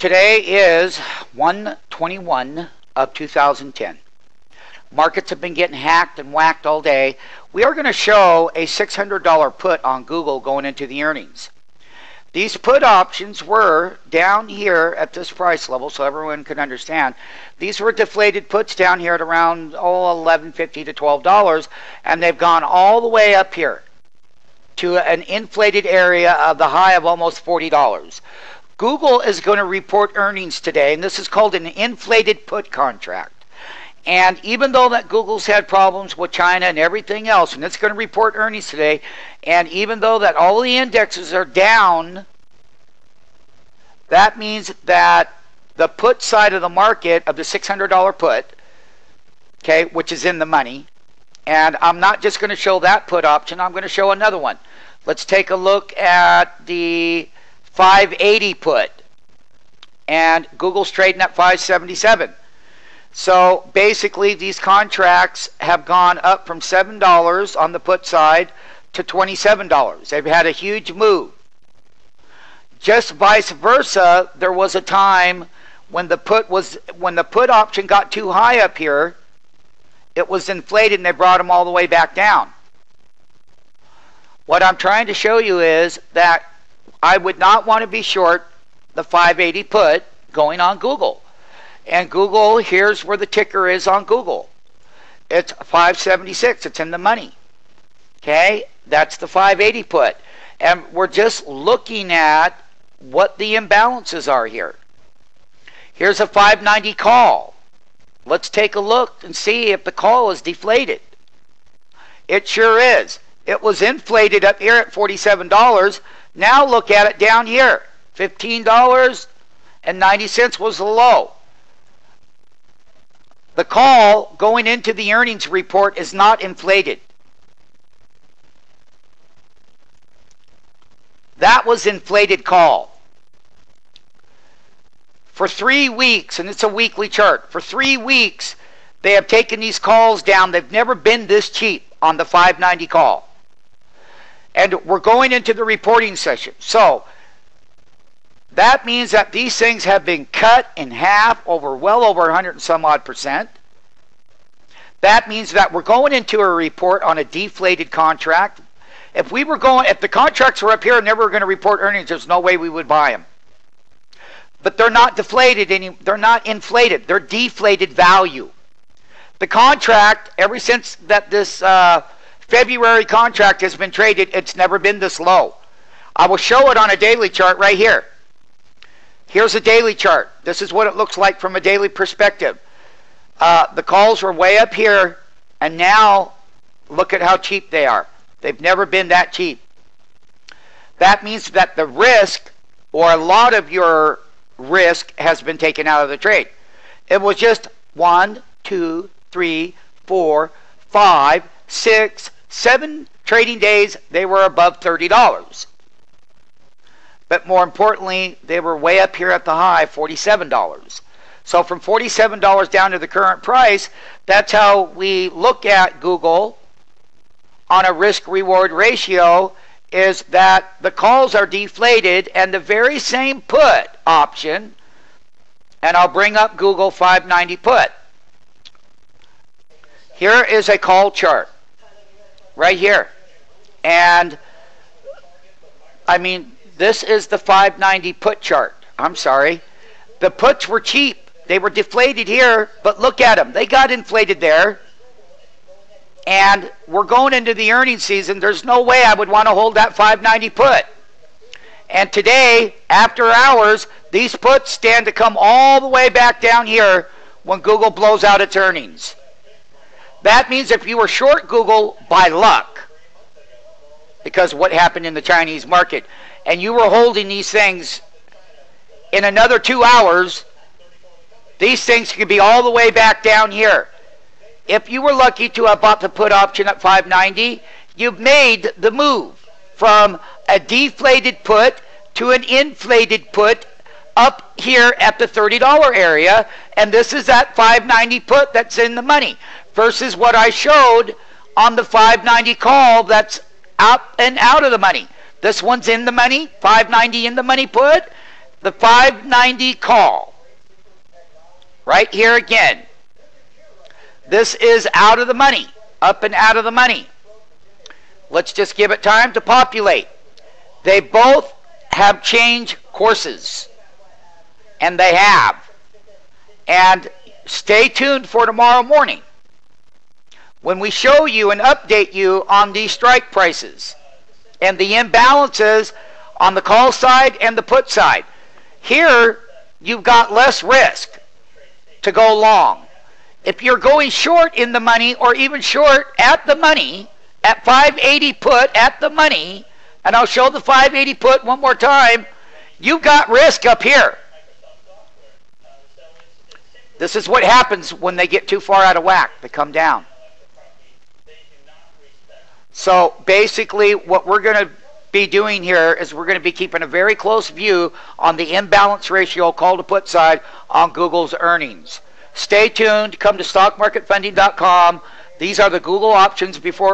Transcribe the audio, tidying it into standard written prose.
Today is 1/21 of 2010. Markets have been getting hacked and whacked all day. We are going to show a $600 put on Google going into the earnings. These put options were down here at this price level, so everyone can understand. These were deflated puts down here at around $11.50 to $12, and they've gone all the way up here to an inflated area of the high of almost $40. Google is going to report earnings today, and this is called an inflated put contract. And even though that Google's had problems with China and everything else, and it's going to report earnings today, and even though that all the indexes are down, that means that the put side of the market of the $600 put, okay, which is in the money, and I'm not just going to show that put option, I'm going to show another one. Let's take a look at the 580 put, and Google's trading at 577. So basically these contracts have gone up from $7 on the put side to $27. They've had a huge move. Just vice versa, there was a time when the put option got too high up here, it was inflated and they brought them all the way back down. What I'm trying to show you is that I would not want to be short the 580 put going on Google. And Google, here's where the ticker is on Google. It's 576. It's in the money. Okay? That's the 580 put. And we're just looking at what the imbalances are here. Here's a 590 call. Let's take a look and see if the call is deflated. It sure is. It was inflated up here at $47. Now look at it down here. $15.90 was the low. The call going into the earnings report is not inflated. That was inflated call. For 3 weeks, and it's a weekly chart, for 3 weeks they have taken these calls down. They've never been this cheap on the 590 call. And we're going into the reporting session. So that means that these things have been cut in half over well over 100 and some odd percent. That means that we're going into a report on a deflated contract. If the contracts were up here and never were going to report earnings, there's no way we would buy them. But they're not deflated they're not inflated. They're deflated value. The contract, ever since that this February contract has been traded, it's never been this low. I will show it on a daily chart right here. Here's a daily chart. This is what it looks like from a daily perspective. The calls were way up here, and now look at how cheap they are. They've never been that cheap. That means that the risk, or a lot of your risk, has been taken out of the trade. It was just 1, 2, 3, 4, 5, 6, 7 trading days, they were above $30. But more importantly, they were way up here at the high, $47. So from $47 down to the current price, that's how we look at Google on a risk-reward ratio, is that the calls are deflated, and the very same put option, and I'll bring up Google 590 put. Here is a call chart right here. And I mean, this is the 590 put chart. I'm sorry. The puts were cheap. They were deflated here, but look at them. They got inflated there. And we're going into the earnings season. There's no way I would want to hold that 590 put. And today, after hours, these puts stand to come all the way back down here when Google blows out its earnings. That means if you were short Google by luck, because of what happened in the Chinese market, and you were holding these things, in another 2 hours, these things could be all the way back down here. If you were lucky to have bought the put option at 590, you've made the move from a deflated put to an inflated put up here at the $30 area, and this is that 590 put that's in the money versus what I showed on the 590 call that's up and out of the money. This one's in the money, 590 in the money put. the 590 call, right here again, this is out of the money, up and out of the money. Let's just give it time to populate. They both have changed courses, and they have. And stay tuned for tomorrow morning when we show you and update you on these strike prices and the imbalances on the call side and the put side. Here, you've got less risk to go long. If you're going short in the money or even short at the money, at 580 put at the money, and I'll show the 580 put one more time, you've got risk up here. This is what happens when they get too far out of whack. They come down. So basically what we're going to be doing here is we're going to be keeping a very close view on the imbalance ratio call to put side on Google's earnings. Stay tuned. Come to stockmarketfunding.com. These are the Google options before